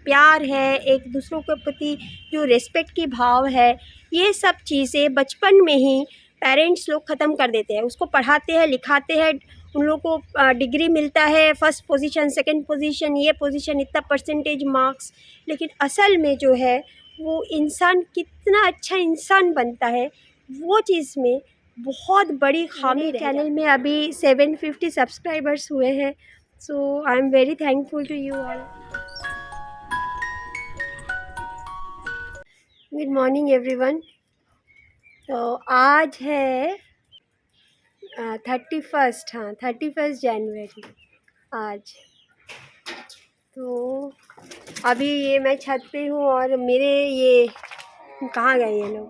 प्यार है, एक दूसरों के प्रति जो रिस्पेक्ट की भाव है, ये सब चीज़ें बचपन में ही पेरेंट्स लोग ख़त्म कर देते हैं। उसको पढ़ाते हैं, लिखाते हैं, उन लोगों को डिग्री मिलता है, फर्स्ट पोजीशन, सेकंड पोजीशन, ये पोजीशन, इतना परसेंटेज मार्क्स, लेकिन असल में जो है वो इंसान कितना अच्छा इंसान बनता है, वो चीज़ में बहुत बड़ी खामी रह चैनल में अभी 750 सब्सक्राइबर्स हुए हैं। So I am very thankful to you all. Good morning everyone. तो आज है 31st, हाँ 31st जनवरी आज। तो अभी ये मैं छत पे हूँ और मेरे ये कहाँ गए ये लोग,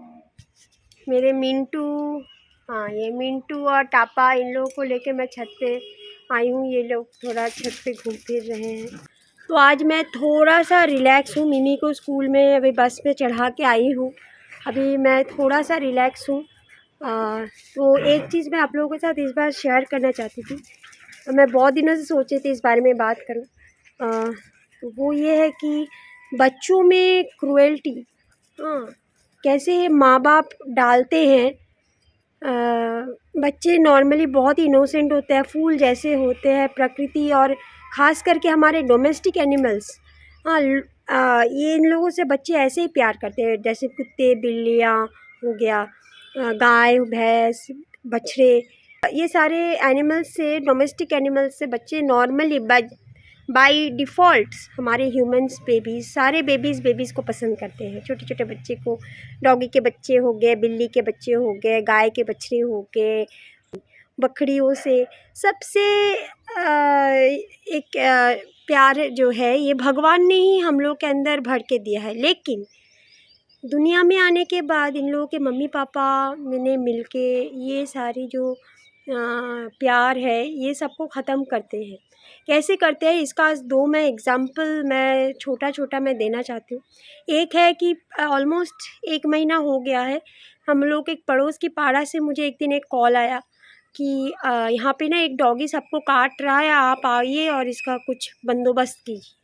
मेरे मिंटू, हाँ ये मिंटू और टापा, इन लोगों को लेके मैं छत पे आई हूँ। ये लोग थोड़ा छत पे घूम फिर रहे हैं। तो आज मैं थोड़ा सा रिलैक्स हूँ। मिमी को स्कूल में अभी बस पे चढ़ा के आई हूँ, अभी मैं थोड़ा सा रिलैक्स हूँ। तो एक चीज़ मैं आप लोगों के साथ इस बार शेयर करना चाहती थी। मैं बहुत दिनों से सोची थी इस बारे में बात करूँ। तो वो ये है कि बच्चों में क्रुएल्टी, हाँ, कैसे माँ बाप डालते हैं। बच्चे नॉर्मली बहुत ही इनोसेंट होते हैं, फूल जैसे होते हैं, प्रकृति और ख़ास करके हमारे डोमेस्टिक एनिमल्स, हाँ, ये इन लोगों से बच्चे ऐसे ही प्यार करते हैं, जैसे कुत्ते, बिल्लियाँ हो गया, गाय, भैंस, बछड़े, ये सारे एनिमल्स से, डोमेस्टिक एनिमल्स से बच्चे नॉर्मली बाय डिफ़ॉल्ट हमारे ह्यूमंस बेबीज़, सारे बेबीज़ को पसंद करते हैं। छोटे छोटे बच्चे को, डॉगी के बच्चे हो गए, बिल्ली के बच्चे हो गए, गाय के बछड़े हो गए, बकरियों से सबसे एक प्यार जो है ये भगवान ने ही हम लोग के अंदर भर के दिया है। लेकिन दुनिया में आने के बाद इन लोगों के मम्मी पापा ने मिलके ये सारी जो प्यार है ये सबको ख़त्म करते हैं। कैसे करते हैं इसका दो मैं एग्ज़ाम्पल मैं छोटा मैं देना चाहती हूँ। एक है कि ऑलमोस्ट 1 महीना हो गया है, हम लोग एक पड़ोस की पाड़ा से मुझे एक दिन एक कॉल आया कि यहाँ पे ना एक डॉगी सबको काट रहा है, आप आइए और इसका कुछ बंदोबस्त कीजिए।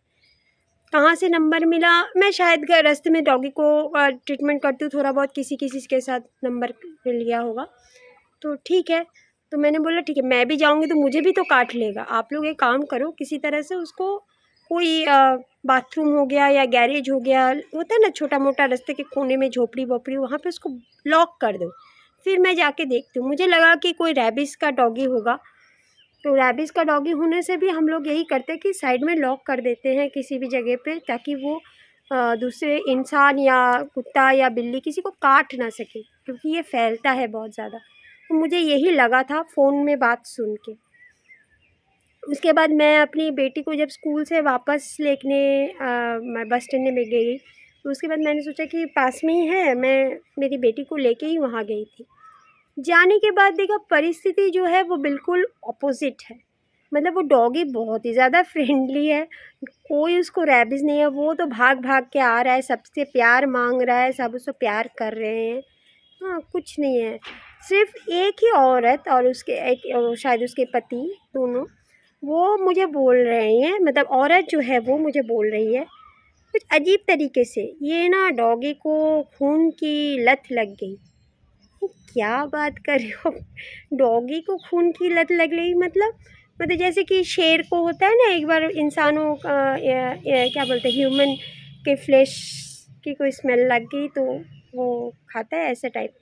कहाँ से नंबर मिला, मैं शायद रास्ते में डॉगी को ट्रीटमेंट करती हूँ, थोड़ा बहुत किसी के साथ नंबर लिया होगा। तो ठीक है, तो मैंने बोला ठीक है, मैं भी जाऊँगी तो मुझे भी तो काट लेगा। आप लोग एक काम करो, किसी तरह से उसको कोई बाथरूम हो गया या गैरेज हो गया, होता है ना छोटा मोटा रास्ते के कोने में झोपड़ी वोपड़ी, वहाँ पे उसको लॉक कर दो। फिर मैं जाके देखती हूँ, मुझे लगा कि कोई रैबिस का डॉगी होगा। तो रैबिस का डॉगी होने से भी हम लोग यही करते हैं कि साइड में लॉक कर देते हैं किसी भी जगह पे, ताकि वो दूसरे इंसान या कुत्ता या बिल्ली किसी को काट ना सके, क्योंकि ये फैलता है बहुत ज़्यादा। तो मुझे यही लगा था फ़ोन में बात सुन के। उसके बाद मैं अपनी बेटी को जब स्कूल से वापस लेने मैं बस स्टैंड में गई, तो उसके बाद मैंने सोचा कि पास में ही है, मैं मेरी बेटी को लेके ही वहाँ गई थी। जाने के बाद देखा परिस्थिति जो है वो बिल्कुल ऑपोज़िट है। मतलब वो डॉगी बहुत ही ज़्यादा फ्रेंडली है, कोई उसको रैबिस नहीं है, वो तो भाग-भाग के आ रहा है, सबसे प्यार माँग रहा है, सब उसको प्यार कर रहे हैं। हाँ, कुछ नहीं है। सिर्फ़ एक ही औरत और उसके एक शायद उसके पति, दोनों, वो मुझे बोल रहे हैं, मतलब औरत जो है वो मुझे बोल रही है कुछ अजीब तरीके से, ये ना डॉगी को खून की लत लग गई। क्या बात कर रहे हो? डॉगी को खून की लत लग गई मतलब जैसे कि शेर को होता है ना, एक बार इंसानों का क्या बोलते हैं, ह्यूमन के फ्लेश की कोई स्मेल लग गई तो वो खाता है, ऐसे टाइप।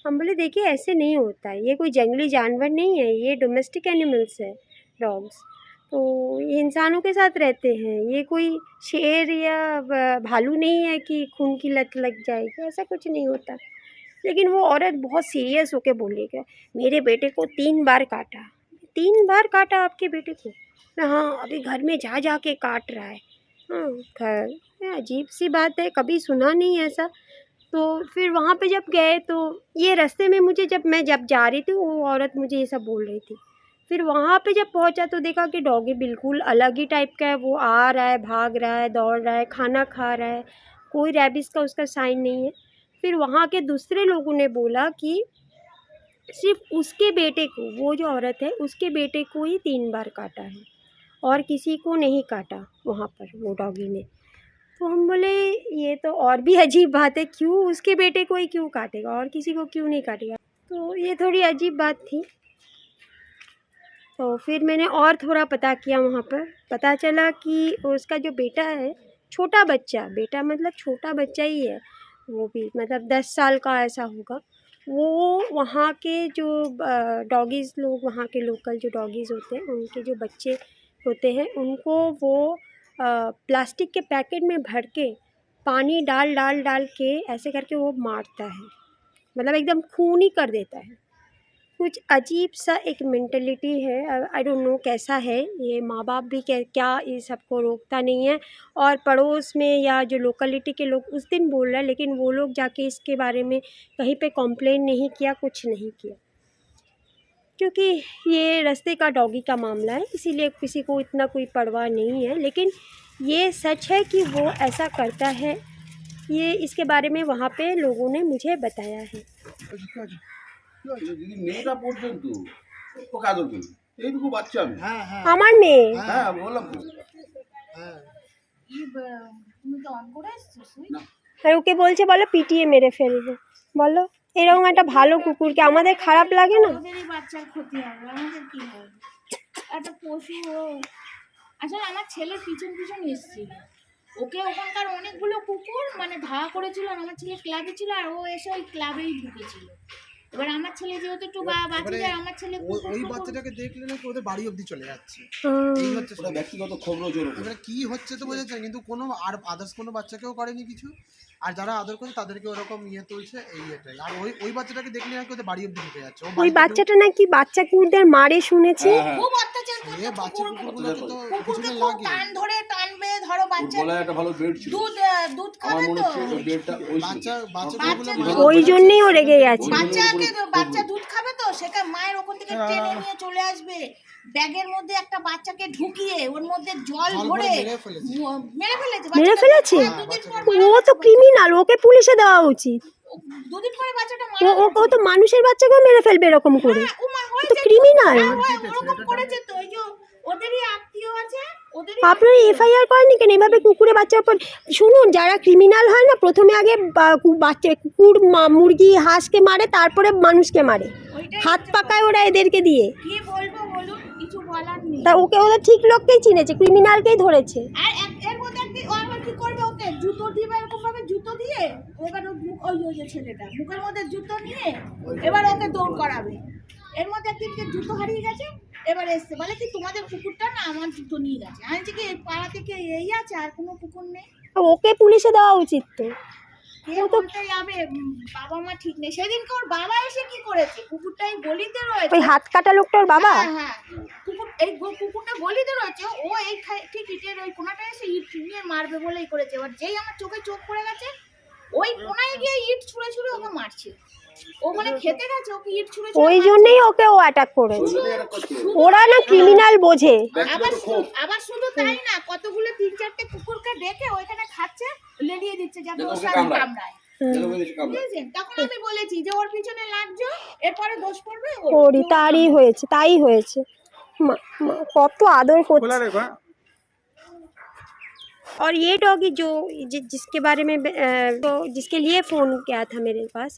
हम बोले देखिए ऐसे नहीं होता है, ये कोई जंगली जानवर नहीं है, ये डोमेस्टिक एनिमल्स है डॉग्स। तो ये इंसानों के साथ रहते हैं, ये कोई शेर या भालू नहीं है कि खून की लत लग जाएगी, ऐसा कुछ नहीं होता। लेकिन वो औरत बहुत सीरियस होके बोली कि मेरे बेटे को 3 बार काटा। 3 बार काटा आपके बेटे को? हाँ, अभी घर में जा के काट रहा है। हाँ, घर अजीब सी बात है, कभी सुना नहीं ऐसा। तो फिर वहाँ पे जब गए तो ये रास्ते में मुझे जब जा रही थी वो औरत मुझे ये सब बोल रही थी। फिर वहाँ पे जब पहुँचा तो देखा कि डॉगी बिल्कुल अलग ही टाइप का है, वो आ रहा है, भाग रहा है, दौड़ रहा है, खाना खा रहा है, कोई रैबिस का उसका साइन नहीं है। फिर वहाँ के दूसरे लोगों ने बोला कि सिर्फ़ उसके बेटे को, वो जो औरत है उसके बेटे को ही 3 बार काटा है और किसी को नहीं काटा वहाँ पर वो डॉगी ने। तो हम बोले ये तो और भी अजीब बात है, क्यों उसके बेटे को ही क्यों काटेगा और किसी को क्यों नहीं काटेगा। तो ये थोड़ी अजीब बात थी। तो फिर मैंने और थोड़ा पता किया, वहाँ पर पता चला कि उसका जो बेटा है, छोटा बच्चा, बेटा मतलब छोटा बच्चा ही है, वो भी मतलब 10 साल का ऐसा होगा। वो वहाँ के जो डॉगीज़ लोग, वहाँ के लोकल जो डॉगीज़ होते हैं, उनके जो बच्चे होते हैं, उनको वो प्लास्टिक के पैकेट में भर के पानी डाल डाल डाल के ऐसे करके वो मारता है, मतलब एकदम खून ही कर देता है। कुछ अजीब सा एक मेंटलिटी है, आई डोंट नो कैसा है ये। माँ बाप भी क्या ये सबको रोकता नहीं है, और पड़ोस में या जो लोकेलिटी के लोग उस दिन बोल रहे हैं, लेकिन वो लोग जाके इसके बारे में कहीं पे कंप्लेन नहीं किया, कुछ नहीं किया, क्योंकि ये रास्ते का डॉगी का मामला है, इसीलिए किसी को इतना कोई परवाह नहीं है। लेकिन ये सच है कि वो ऐसा करता है, ये इसके बारे में वहाँ पे लोगों ने मुझे बताया है। যদি মেয়েটা পর্যন্ত ওকে আদর করি, এইটুকু বাচ্চা আমি। আমার মেয়ে, হ্যাঁ বললাম তো। তুমি তো অন করে আসছো সুইচ? না আর ওকে বলছে বলো পিটিয়ে মেরে ফেলবো, বলো এরকম একটা ভালো কুকুরকে আমাদের খারাপ লাগে না? ওদেরই বাচ্চার ক্ষতি হবে, আমাদের কি হবে? একটা পশু ও। আসলে আমার ছেলের পিছন পিছন এসেছিল, ওকে ওখানকার অনেকগুলো কুকুর মানে ধাওয়া করেছিল, আর আমার ছেলে ক্লাবে ছিল, আর ও এসে ওই ক্লাবেই ঢুকেছিল। এবার আমার ছেলে যেহেতু একটু বাঁচে যায়, আমার ছেলে ওই বাচ্চাটাকে দেখলে নাকি ওদের বাড়ি অবধি চলে যাচ্ছে। এই হচ্ছে ওটা ব্যক্তিগত খবর জোর। এবারে কি হচ্ছে তো বোঝা যায়, কিন্তু কোনো আর আদার্স কোনো বাচ্চাকেও করেনি কিছু, আর যারা আদর করে তাদেরকে ওরকম ইয়ে তুলছে, এই এটাই। আর ওই বাচ্চাটাকে দেখলে নাকি ওদের বাড়ি অবধি ঢুকে যাচ্ছে। ওই বাচ্চাটা নাকি বাচ্চা কুকুরদের মারে শুনেছি। খুব অত্যাচার করতো, বাচ্চা কুকুরগুলোকে তো কুকুরকে পিছনে খুব লাগে। টান ধরে টানবে, ধরো বাচ্চা গলায় একটা ভালো বেড ছিল, দুধ আমার খাবে মনে তো, হচ্ছে ওই বেডটা ওই বাচ্চাগুলো ওই জন্যই ও রেগে গেছে। বাচ্চা দুধ খাবে তো, সেটা মায়ের ওখান থেকে টেনে নিয়ে চলে আসবে, ব্যাগের মধ্যে একটা বাচ্চাকে ঢুকিয়ে ওর মধ্যে জল ভরে মেরে ফেলেছে। মেরে ফেলেছে? দুদিন পর ও তো ক্রিমিনাল, ওকে পুলিশে দেওয়া উচিত। দুদিন পরে বাচ্চাটা ও তো মানুষের বাচ্চাকেও মেরে ফেলবে এরকম করে, ও তো ক্রিমিনাল। ওরকম করেছে তো, ওই যে ওদেরই আত্মীয় আছে, ওদেরই আপনারা এফআইআর করেনি কেন এভাবে কুকুরে বাচ্চার উপর? শুনুন, যারা ক্রিমিনাল হয় না, প্রথমে আগে বাচ্চা কুকুর মুরগি হাঁসকে মারে, তারপরে মানুষকে মারে, ওইটাই হাত পাকায় ওরা এদেরকে দিয়ে। কি বলবো বলুন, কিছু বলার নেই। তা ওদের ঠিক লোককেই চিনেছে, ক্রিমিনালকেই ধরেছে। আর এর মধ্যে ও আবার কি করবে, ওকে জুতো দিবে, এরকম ভাবে জুতো দিয়ে এবার ওই যে ছেলেটা মুখের মধ্যে জুতো নিয়ে এবার ওকে দৌড় করাবে। এর মধ্যে একদিনকে জুতো হারিয়ে গেছে, এবার এসছে বলে কি তোমাদের কুকুরটা না আমার জুতো নিয়ে গেছে। আমি কি পাড়া থেকে এই আছে, আর কোনো কুকুর নেই? ওকে পুলিশে দেওয়া উচিত তো। কে বলতে যাবে, বাবা মা ঠিক নেই। সেদিনকে ওর বাবা এসে কি করেছে, কুকুরটাই গলিতে রয়েছে, ওই হাত কাটা লোকটা ওর বাবা। হ্যাঁ কুকুরটা গলিতে রয়েছে, ও এই ঠিক ইটের ওই কোনাটা এসে ইট নিয়ে মারবে বলেই করেছে। এবার যেই আমার চোখে চোখ পড়ে গেছে, ওই কোনায় গিয়ে ইট ছুঁড়ে ছুঁড়ে ওকে মারছে। ও মানে খেতে গেছে, ওকে ইট ছুঁড়ে ওই জন্যই ওকে ও অ্যাটাক করেছে। ওরা না ক্রিমিনাল বোঝে। আবার শুধু তাই না, কতগুলো 3-4টে কুকুরকে ডেকে ওইখানে খাচ্ছে, লেলিয়ে দিচ্ছে যাতে ওর সাথে কামড়ায়। বুঝেছেন? তখন আমি বলেছি যে ওর পিছনে লাগছো, এরপরে দোষ পড়বে ওরই, তাই হয়েছে। কত আদর করছে। और ये डॉगी जिसके बारे में तो जिसके लिए फ़ोन किया था मेरे पास,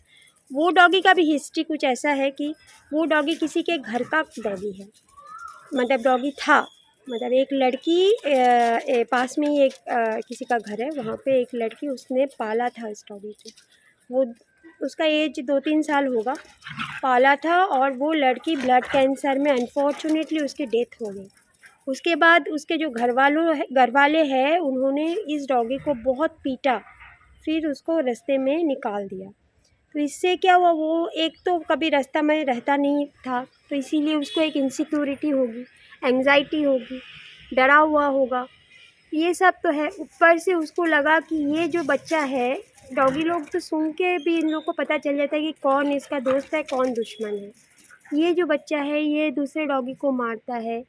वो डॉगी का भी हिस्ट्री कुछ ऐसा है कि वो डॉगी किसी के घर का डॉगी है, मतलब डॉगी था, मतलब एक लड़की पास में ही एक किसी का घर है, वहाँ पे एक लड़की उसने पाला था इस डॉगी को। वो उसका एज 2-3 साल होगा, पाला था, और वो लड़की ब्लड कैंसर में अनफॉर्चुनेटली उसकी डेथ हो गई। उसके बाद उसके जो घर वाले हैं, उन्होंने इस डॉगी को बहुत पीटा, फिर उसको रास्ते में निकाल दिया। तो इससे क्या हुआ, वो एक तो कभी रास्ता में रहता नहीं था, तो इसीलिए उसको एक इनसिक्योरिटी होगी, एंग्जाइटी होगी, डरा हुआ होगा, ये सब तो है। ऊपर से उसको लगा कि ये जो बच्चा है, डॉगी लोग तो सुन के भी इन लोग को पता चल जाता है कि कौन इसका दोस्त है, कौन दुश्मन है। ये जो बच्चा है ये दूसरे डॉगी को मारता है,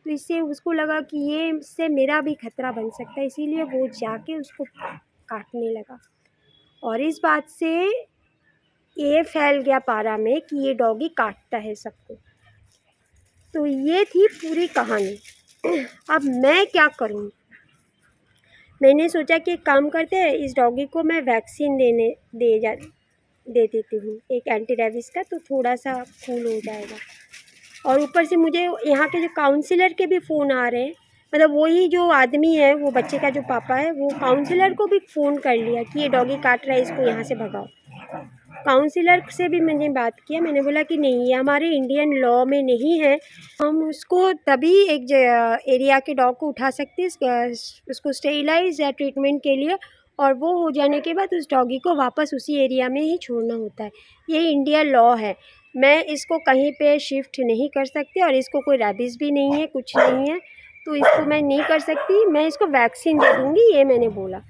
तो इससे उसको लगा कि ये इससे मेरा भी खतरा बन सकता है, इसीलिए वो जाके उसको काटने लगा। और इस बात से ये फैल गया पारा में कि ये डॉगी काटता है सबको। तो ये थी पूरी कहानी। अब मैं क्या करूँ? मैंने सोचा कि एक काम करते हैं, इस डॉगी को मैं वैक्सीन दे देती हूँ, एक एंटी रेबीज़ का, तो थोड़ा सा कूल हो जाएगा। और ऊपर से मुझे यहाँ के जो काउंसलर के भी फ़ोन आ रहे हैं, मतलब वही जो आदमी है, वो बच्चे का जो पापा है, वो काउंसलर को भी फ़ोन कर लिया कि ये डॉगी काट रहा है, इसको यहाँ से भगाओ। काउंसलर से भी मैंने बात किया, मैंने बोला कि नहीं, ये हमारे इंडियन लॉ में नहीं है, हम उसको तभी एक एरिया के डॉग को उठा सकते हैं उसको स्टेरिलाइज या ट्रीटमेंट के लिए, और वो हो जाने के बाद उस डॉगी को वापस उसी एरिया में ही छोड़ना होता है। ये इंडिया लॉ है, मैं इसको कहीं पे शिफ्ट नहीं कर सकती, और इसको कोई रेबीज़ भी नहीं है, कुछ नहीं है, तो इसको मैं नहीं कर सकती, मैं इसको वैक्सीन दे दूँगी, ये मैंने बोला।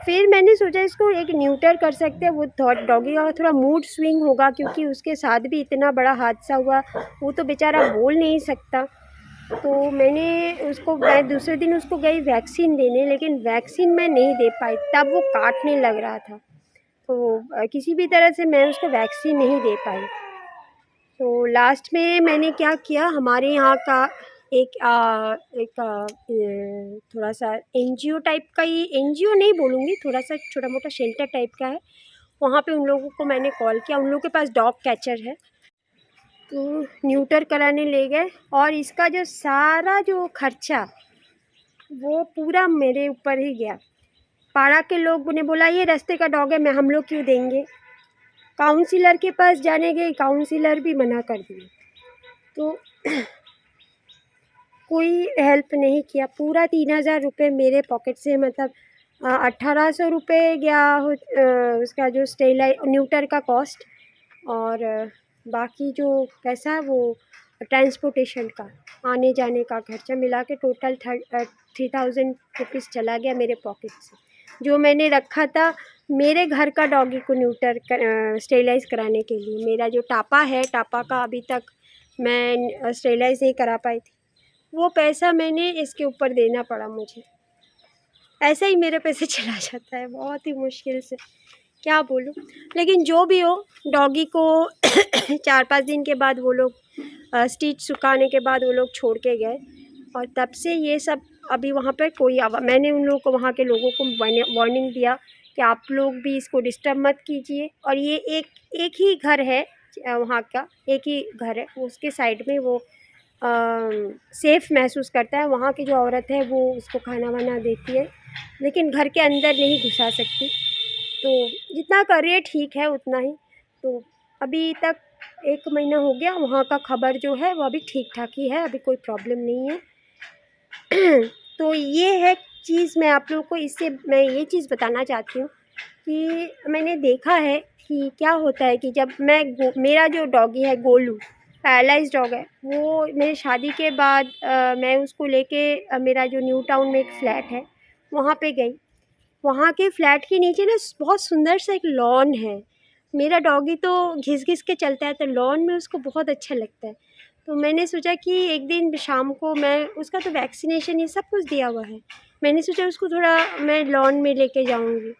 फिर मैंने सोचा इसको एक न्यूटर कर सकते हैं, वो डॉगी का थोड़ा मूड स्विंग होगा, क्योंकि उसके साथ भी इतना बड़ा हादसा हुआ, वो तो बेचारा बोल नहीं सकता। तो मैं दूसरे दिन उसको गई वैक्सीन देने, लेकिन वैक्सीन मैं नहीं दे पाई, तब वो काटने लग रहा था, तो किसी भी तरह से मैं उसको वैक्सीन नहीं दे पाई। तो लास्ट में मैंने क्या किया, हमारे यहाँ का थोड़ा सा एनजीओ टाइप का, ये एनजीओ नहीं बोलूँगी, थोड़ा सा छोटा मोटा शेल्टर टाइप का है, वहाँ पे उन लोगों को मैंने कॉल किया, उन लोगों के पास डॉग कैचर है, तो न्यूटर कराने ले गए, और इसका जो सारा जो खर्चा वो पूरा मेरे ऊपर ही गया। पाड़ा के लोग ने बोला ये रास्ते का डॉग है, हम लोग क्यों देंगे। काउंसलर के पास जाने गए, काउंसलर भी मना कर दिए, तो कोई हेल्प नहीं किया। पूरा 3000 रुपये मेरे पॉकेट से, मतलब 1800 रुपये गया उसका जो न्यूटर का कॉस्ट, और बाकी जो पैसा वो ट्रांसपोर्टेशन का, आने जाने का खर्चा मिला के टोटल 3000 रुपीज़ चला गया मेरे पॉकेट से, जो मैंने रखा था मेरे घर का डॉगी को न्यूटर स्टेरिलाइज़ कराने के लिए। मेरा जो टापा है, टापा का अभी तक मैं स्टेरिलाइज़ नहीं करा पाई थी, वो पैसा मैंने इसके ऊपर देना पड़ा मुझे। ऐसे ही मेरे पैसे चला जाता है, बहुत ही मुश्किल से, क्या बोलूँ। लेकिन जो भी हो, डॉगी को 4-5 दिन के बाद वो लोग स्टिच सुखाने के बाद वो लोग छोड़ के गए, और तब से ये सब अभी वहाँ पर मैंने उन लोगों को, वहाँ के लोगों को वार्निंग दिया कि आप लोग भी इसको डिस्टर्ब मत कीजिए। और ये एक ही घर है वहाँ का, एक ही घर है, उसके साइड में वो सेफ़ महसूस करता है। वहाँ की जो औरत है वो उसको खाना वाना देती है, लेकिन घर के अंदर नहीं घुसा सकती, तो जितना करे ठीक है उतना ही। तो अभी तक 1 महीना हो गया, वहाँ का खबर जो है वो अभी ठीक ठाक ही है, अभी कोई प्रॉब्लम नहीं है। तो ये है चीज़, मैं आप लोगों को इससे मैं ये चीज़ बताना चाहती हूँ कि मैंने देखा है कि क्या होता है कि जब मेरा जो डॉगी है गोलू, पैरालाइज डॉग है, वो मेरी शादी के बाद मैं उसको लेके मेरा जो न्यू टाउन में एक फ्लैट है वहाँ पे गई। वहाँ के फ्लैट के नीचे ना बहुत सुंदर सा एक लॉन है। मेरा डॉगी तो घिस-घिस के चलता है, तो लॉन में उसको बहुत अच्छा लगता है। तो मैंने सोचा कि एक दिन शाम को उसका तो वैक्सीनेशन ये सब कुछ दिया हुआ है, मैंने सोचा उसको थोड़ा मैं लॉन में लेके जाऊँगी।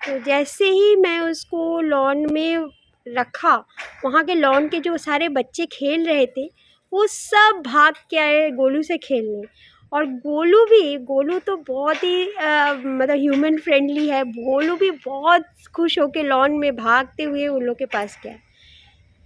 तो जैसे ही मैं उसको लॉन में रखा, वहाँ के लॉन के जो सारे बच्चे खेल रहे थे, वो सब भाग के आए गोलू से खेलने। और गोलू तो बहुत ही मतलब ह्यूमन फ्रेंडली है। गोलू भी बहुत खुश होके लॉन में भागते हुए उन लोग के पास गया।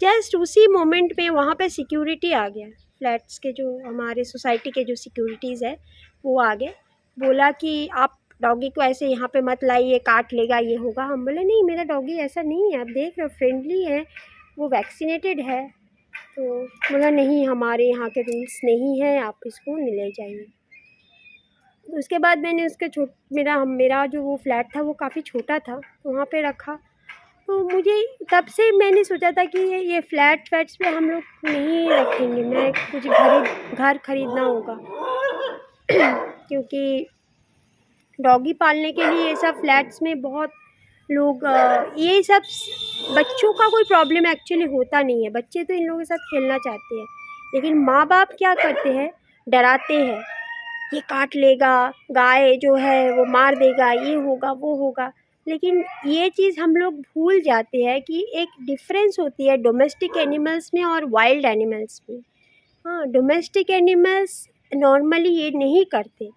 जस्ट उसी मोमेंट में वहाँ पे सिक्योरिटी आ गया, फ्लैट्स के जो हमारे सोसाइटी के जो सिक्योरिटीज़ है वो आ गए, बोला कि आप डॉगी को ऐसे यहाँ पे मत लाइए, काट लेगा, ये होगा। हम बोले नहीं, मेरा डॉगी ऐसा नहीं है, आप देख रहे हो फ्रेंडली है, वो वैक्सीनेटेड है। तो बोला नहीं, हमारे यहाँ के रूल्स नहीं हैं, आप इसको नहीं ले जाइए। उसके बाद मैंने उसके मेरा जो वो फ्लैट था वो काफ़ी छोटा था, वहाँ पे रखा। तो मुझे तब से मैंने सोचा था कि ये फ्लैट्स पे हम लोग नहीं रखेंगे, मैं कुछ घर खरीदना होगा क्योंकि डॉगी पालने के लिए ये सब फ्लैट्स में बहुत लोग ये सब बच्चों का कोई प्रॉब्लम एक्चुअली होता नहीं है, बच्चे तो इन लोगों के साथ खेलना चाहते हैं, लेकिन माँ बाप क्या करते हैं, डराते हैं, ये काट लेगा, गाय जो है वो मार देगा, ये होगा वो होगा। लेकिन ये चीज़ हम लोग भूल जाते हैं कि एक डिफरेंस होती है डोमेस्टिक एनिमल्स में और वाइल्ड एनिमल्स में। हाँ, डोमेस्टिक एनिमल्स नॉर्मली ये नहीं करते,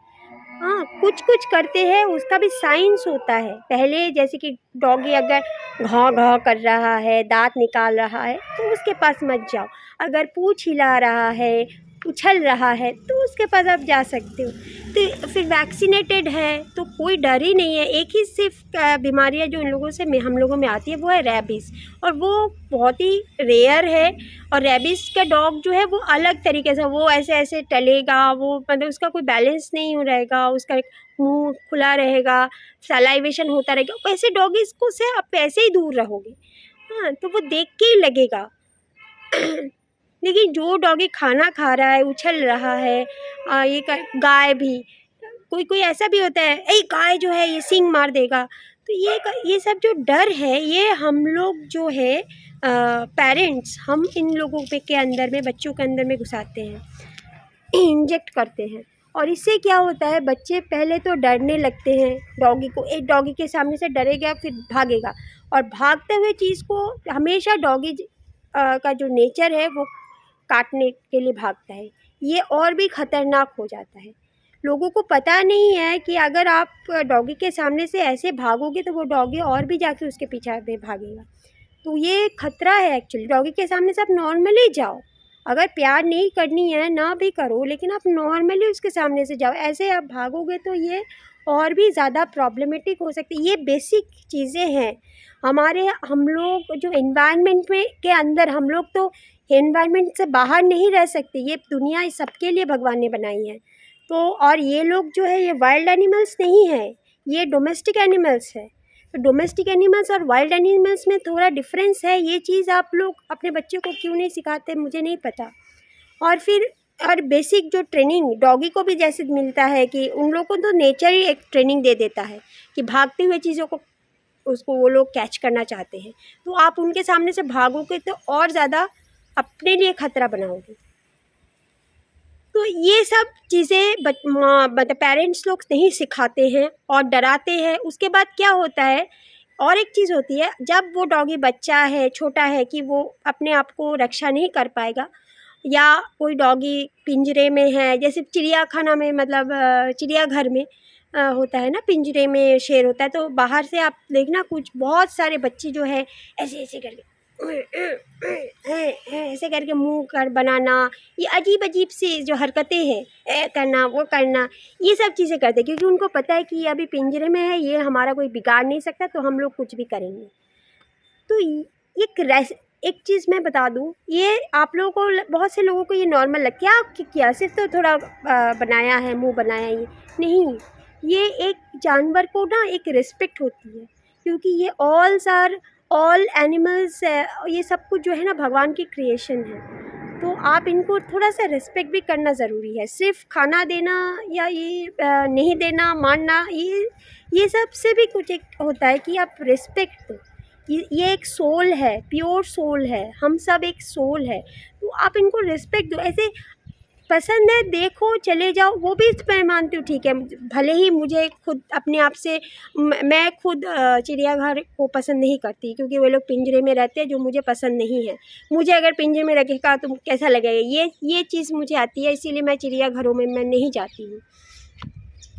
हाँ, कुछ-कुछ करते हैं, उसका भी साइंस होता है। पहले जैसे कि डॉगी अगर घाव-घाव कर रहा है, दाँत निकाल रहा है, तो उसके पास मत जाओ। अगर पूँछ हिला रहा है, उछल रहा है, तो उसके पास आप जा सकते हो। तो फिर वैक्सीनेटेड है, तो कोई डर ही नहीं है। एक ही सिर्फ़ बीमारियाँ जो इन लोगों से में हम लोगों में आती है, वो है रैबीज़, और वो बहुत ही रेयर है। और रैबीज़ का डॉग जो है वो अलग तरीके से, वो ऐसे-ऐसे टलेगा, वो मतलब उसका कोई बैलेंस नहीं हो रहेगा, उसका मुँह खुला रहेगा, सलाइवेशन होता रहेगा। वैसे डॉगीज़ को से आप ऐसे ही दूर रहोगे। हाँ, तो वो देख के ही लगेगा। लेकिन जो डॉगी खाना खा रहा है, उछल रहा है, ये गाय भी, कोई ऐसा भी होता है, ए गाय जो है ये सींग मार देगा। तो ये सब जो डर है, ये हम लोग जो है पेरेंट्स, हम इन लोगों के अंदर में, बच्चों के अंदर में घुसाते हैं, इंजेक्ट करते हैं। और इससे क्या होता है, बच्चे पहले तो डरने लगते हैं डॉगी को। एक डॉगी के सामने से डरेगा, फिर भागेगा, और भागते हुए चीज़ को हमेशा डॉगी का जो नेचर है वो काटने के लिए भागता है। ये और भी ख़तरनाक हो जाता है। लोगों को पता नहीं है कि अगर आप डॉगी के सामने से ऐसे भागोगे तो वो डॉगी और भी जाके उसके पीछे में भागेगा। तो ये खतरा है एक्चुअली। डॉगी के सामने से आप नॉर्मली जाओ, अगर प्यार नहीं करनी है ना भी करो, लेकिन आप नॉर्मली उसके सामने से जाओ। ऐसे आप भागोगे तो ये और भी ज़्यादा प्रॉब्लमेटिक हो सकती है। ये बेसिक चीज़ें हैं हमारे, हम लोग जो एनवायरनमेंट में के अंदर, हम लोग तो एनवायरनमेंट से बाहर नहीं रह सकते। ये दुनिया सबके लिए भगवान ने बनाई है। तो और ये लोग जो है, ये वाइल्ड एनिमल्स नहीं है, ये डोमेस्टिक एनिमल्स है। तो डोमेस्टिक एनिमल्स और वाइल्ड एनिमल्स में थोड़ा डिफरेंस है। ये चीज़ आप लोग अपने बच्चों को क्यों नहीं सिखाते, मुझे नहीं पता। और फिर और बेसिक जो ट्रेनिंग डॉगी को भी जैसे मिलता है कि उन लोगों को तो नेचर ही एक ट्रेनिंग दे देता है कि भागते हुए चीज़ों को उसको वो लोग कैच करना चाहते हैं। तो आप उनके सामने से भागोगे तो और ज़्यादा अपने लिए ख़तरा बनाओगे। तो ये सब चीज़ें मतलब पेरेंट्स लोग नहीं सिखाते हैं और डराते हैं। उसके बाद क्या होता है, और एक चीज़ होती है, जब वो डॉगी बच्चा है, छोटा है, कि वो अपने आप को रक्षा नहीं कर पाएगा, या कोई डॉगी पिंजरे में है, जैसे चिड़ियाखाना में, मतलब चिड़ियाघर में होता है ना, पिंजरे में शेर होता है, तो बाहर से आप देखना कुछ बहुत सारे बच्चे जो है ऐसे ऐसे करके ऐसे करके मुंह कर बनाना, ये अजीब अजीब सी जो हरकतें हैं, करना वो करना, ये सब चीज़ें करते हैं, क्योंकि उनको पता है कि ये अभी पिंजरे में है, ये हमारा कोई बिगाड़ नहीं सकता, तो हम लोग कुछ भी करेंगे। तो एक चीज़ मैं बता दूँ, ये आप लोगों को, बहुत से लोगों को ये नॉर्मल लगता है, क्या किया, सिर्फ तो थोड़ा बनाया है, मुंह बनाया, ये नहीं। ये एक जानवर को ना एक रिस्पेक्ट होती है, क्योंकि ये ऑल एनिमल्स, ये सब कुछ जो है ना भगवान की क्रिएशन है। तो आप इनको थोड़ा सा रिस्पेक्ट भी करना ज़रूरी है। सिर्फ खाना देना या ये नहीं देना, मारना, ये सब से भी कुछ एक होता है कि आप रिस्पेक्ट दो। ये एक सोल है, प्योर सोल है, हम सब एक सोल है, तो आप इनको रिस्पेक्ट दो। ऐसे पसंद है देखो, चले जाओ, वो भी मैं मानती हूँ, ठीक है। भले ही मुझे खुद अपने आप से, मैं खुद चिड़ियाघर को पसंद नहीं करती, क्योंकि वो लोग पिंजरे में रहते हैं, जो मुझे पसंद नहीं है। मुझे अगर पिंजरे में रखेगा तो कैसा लगेगा, ये चीज़ मुझे आती है, इसीलिए मैं चिड़ियाघरों में मैं नहीं जाती हूँ।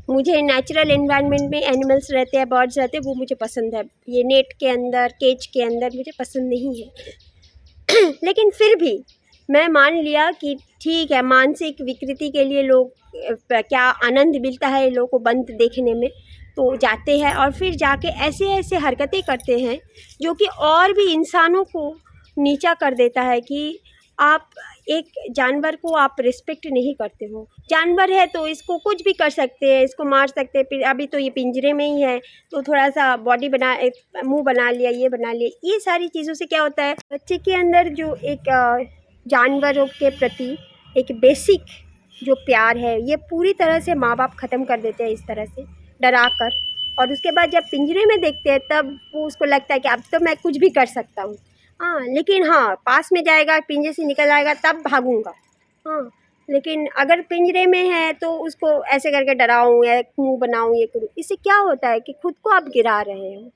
मुझे नेचुरल एनवायरनमेंट में एनिमल्स रहते हैं, बर्ड्स रहते हैं, वो मुझे पसंद है। ये नेट के अंदर, केज के अंदर मुझे पसंद नहीं है। लेकिन फिर भी मैं मान लिया कि ठीक है, मानसिक विकृति के लिए लोग क्या आनंद मिलता है लोगों को बंद देखने में, तो जाते हैं और फिर जाके ऐसे ऐसे हरकतें करते हैं जो कि और भी इंसानों को नीचा कर देता है कि आप एक जानवर को आप रिस्पेक्ट नहीं करते हो। जानवर है तो इसको कुछ भी कर सकते हैं, इसको मार सकते हैं, फिर अभी तो ये पिंजरे में ही है, तो थोड़ा सा बॉडी बना, एक मुँह बना लिया, ये बना लिया। ये सारी चीज़ों से क्या होता है, बच्चे के अंदर जो एक जानवरों के प्रति एक बेसिक जो प्यार है, ये पूरी तरह से माँ बाप ख़त्म कर देते हैं, इस तरह से डरा कर। और उसके बाद जब पिंजरे में देखते हैं तब वो उसको लगता है कि अब तो मैं कुछ भी कर सकता हूँ। हाँ, लेकिन हाँ, पास में जाएगा, पिंजरे से निकल आएगा तब भागूंगा। हाँ, लेकिन अगर पिंजरे में है तो उसको ऐसे करके डराऊँ या मुँह बनाऊँ, ये करूँ। इससे क्या होता है कि खुद को आप गिरा रहे हो,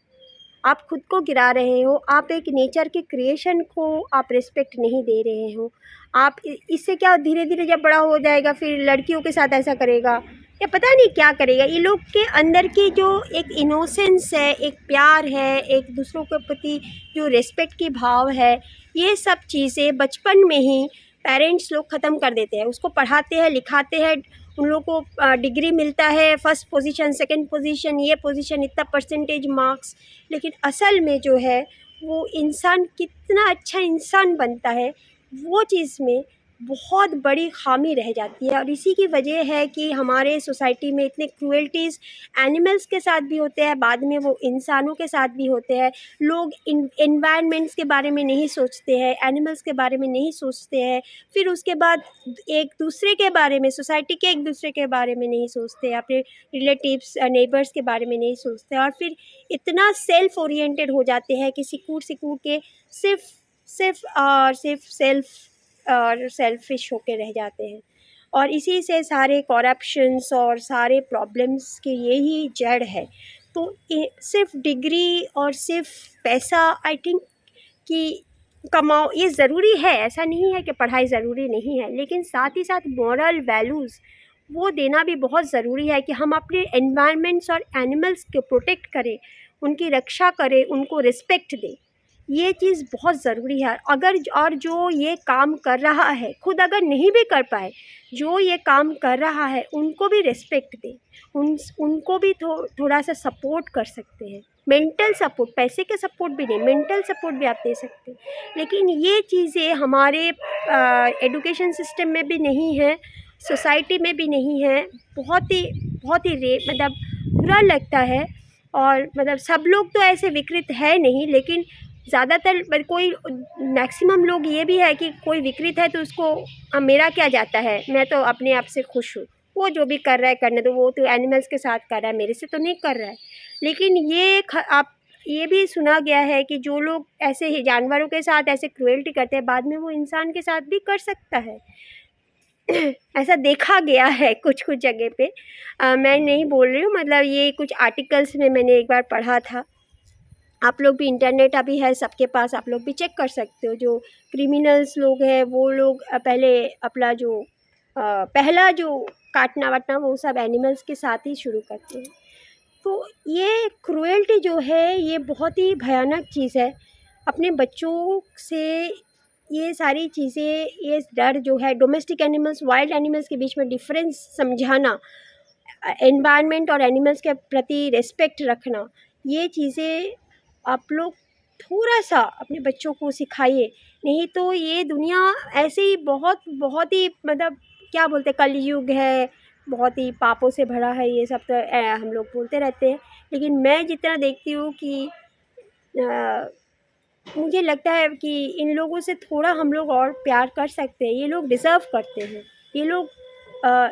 आप खुद को गिरा रहे हो, आप एक नेचर के क्रिएशन को आप रिस्पेक्ट नहीं दे रहे हो। आप इससे क्या, धीरे धीरे जब बड़ा हो जाएगा फिर लड़कियों के साथ ऐसा करेगा, या पता नहीं क्या करेगा। ये लोग के अंदर की जो एक इनोसेंस है, एक प्यार है, एक दूसरों के प्रति जो रिस्पेक्ट की भाव है, ये सब चीज़ें बचपन में ही पेरेंट्स लोग ख़त्म कर देते हैं। उसको पढ़ाते हैं, लिखाते हैं, उन लोगों को डिग्री मिलता है, फर्स्ट पोजीशन, सेकंड पोजीशन, ये पोजीशन, इतना परसेंटेज मार्क्स, लेकिन असल में जो है वो इंसान कितना अच्छा इंसान बनता है, वो चीज़ में बहुत बड़ी खामी रह जाती है। और इसी की वजह है कि हमारे सोसाइटी में इतने क्रूएल्टीज़ एनिमल्स के साथ भी होते हैं, बाद में वो इंसानों के साथ भी होते हैं। लोग एनवायरनमेंट्स के बारे में नहीं सोचते हैं, एनिमल्स के बारे में नहीं सोचते हैं, फिर उसके बाद एक दूसरे के बारे में, सोसाइटी के एक दूसरे के बारे में नहीं सोचते, अपने रिलेटिव्स नेबर्स के बारे में नहीं सोचते, और फिर इतना सेल्फ ओरिएंटेड हो जाते हैं कि सिकूड़ के सिर्फ सेल्फिश होके रह जाते हैं। और इसी से सारे करप्शंस और सारे प्रॉब्लम्स के यही जड़ है। तो सिर्फ डिग्री और सिर्फ पैसा आई थिंक कि कमाओ ये ज़रूरी है, ऐसा नहीं है कि पढ़ाई ज़रूरी नहीं है, लेकिन साथ ही साथ मॉरल वैल्यूज़ वो देना भी बहुत ज़रूरी है कि हम अपने एनवायरनमेंट्स और एनिमल्स को प्रोटेक्ट करें, उनकी रक्षा करें, उनको रिस्पेक्ट दें। ये चीज़ बहुत ज़रूरी है। अगर और जो ये काम कर रहा है, खुद अगर नहीं भी कर पाए, जो ये काम कर रहा है उनको भी रिस्पेक्ट दें, उनको भी थोड़ा सा सपोर्ट कर सकते हैं। मेंटल सपोर्ट, पैसे के सपोर्ट भी नहीं, मेंटल सपोर्ट भी आप दे सकते हैं। लेकिन ये चीज़ें हमारे एजुकेशन सिस्टम में भी नहीं है, सोसाइटी में भी नहीं है। बहुत ही मतलब बुरा लगता है। और मतलब सब लोग तो ऐसे विकृत है नहीं, लेकिन ज़्यादातर कोई मैक्सिमम लोग ये भी है कि कोई विकृत है तो उसको मेरा क्या जाता है, मैं तो अपने आप से खुश हूँ, वो जो भी कर रहा है करने दो, वो तो एनिमल्स के साथ कर रहा है, मेरे से तो नहीं कर रहा है। लेकिन आप ये भी सुना गया है कि जो लोग ऐसे ही जानवरों के साथ ऐसे क्रूएल्टी करते हैं, बाद में वो इंसान के साथ भी कर सकता है। ऐसा देखा गया है कुछ जगह पे। मैं नहीं बोल रही हूँ, मतलब ये कुछ आर्टिकल्स में मैंने एक बार पढ़ा था। आप लोग भी इंटरनेट अभी है सबके पास, आप लोग भी चेक कर सकते हो। जो क्रिमिनल्स लोग हैं वो लोग पहले अपना जो पहला जो काटना वाटना वो सब एनिमल्स के साथ ही शुरू करते हैं। तो ये क्रूएल्टी जो है ये बहुत ही भयानक चीज़ है। अपने बच्चों से ये सारी चीज़ें, ये डर जो है, डोमेस्टिक एनिमल्स वाइल्ड एनिमल्स के बीच में डिफरेंस समझाना, एनवायरनमेंट और एनिमल्स के प्रति रिस्पेक्ट रखना, ये चीज़ें आप लोग थोड़ा सा अपने बच्चों को सिखाइए। नहीं तो ये दुनिया ऐसे ही बहुत ही मतलब क्या बोलते हैं, कलयुग है, बहुत ही पापों से भरा है, ये सब तो हम लोग बोलते रहते हैं। लेकिन मैं जितना देखती हूँ कि मुझे लगता है कि इन लोगों से थोड़ा हम लोग और प्यार कर सकते हैं। ये लोग डिज़र्व करते हैं। ये लोग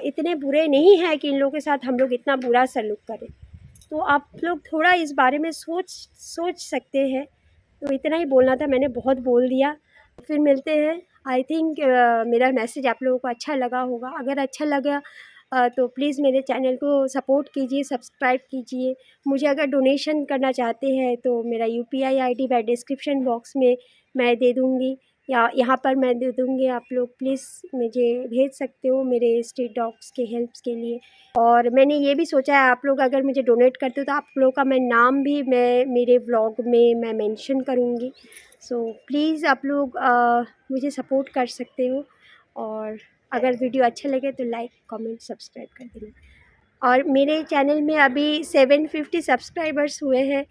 इतने बुरे नहीं हैं कि इन लोगों के साथ हम लोग इतना बुरा सलूक करें। तो आप लोग थोड़ा इस बारे में सोच सकते हैं। तो इतना ही बोलना था, मैंने बहुत बोल दिया। फिर मिलते हैं। आई थिंक मेरा मैसेज आप लोगों को अच्छा लगा होगा। अगर अच्छा लगा तो प्लीज़ मेरे चैनल को सपोर्ट कीजिए, सब्सक्राइब कीजिए। मुझे अगर डोनेशन करना चाहते हैं तो मेरा UPI ID मैं डिस्क्रिप्शन बॉक्स में मैं दे दूँगी, या यहाँ पर मैं दे दूँगी। आप लोग प्लीज़ मुझे भेज सकते हो मेरे स्ट्रीट डॉग्स के हेल्प्स के लिए। और मैंने ये भी सोचा है, आप लोग अगर मुझे डोनेट करते हो तो आप लोगों का मैं नाम भी मैं मेरे व्लॉग में मैं मेंशन करूँगी। सो प्लीज़ आप लोग मुझे सपोर्ट कर सकते हो। और अगर वीडियो अच्छा लगे तो लाइक, कमेंट, सब्सक्राइब कर देना। और मेरे चैनल में अभी 750 सब्सक्राइबर्स हुए हैं।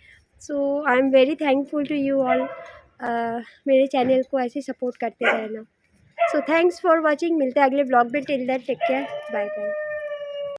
So I am very thankful to you all. मेरे चैनल को ऐसे सपोर्ट करते रहना। So thanks for watching. मिलते हैं अगले व्लॉग में। Till that take care, bye bye.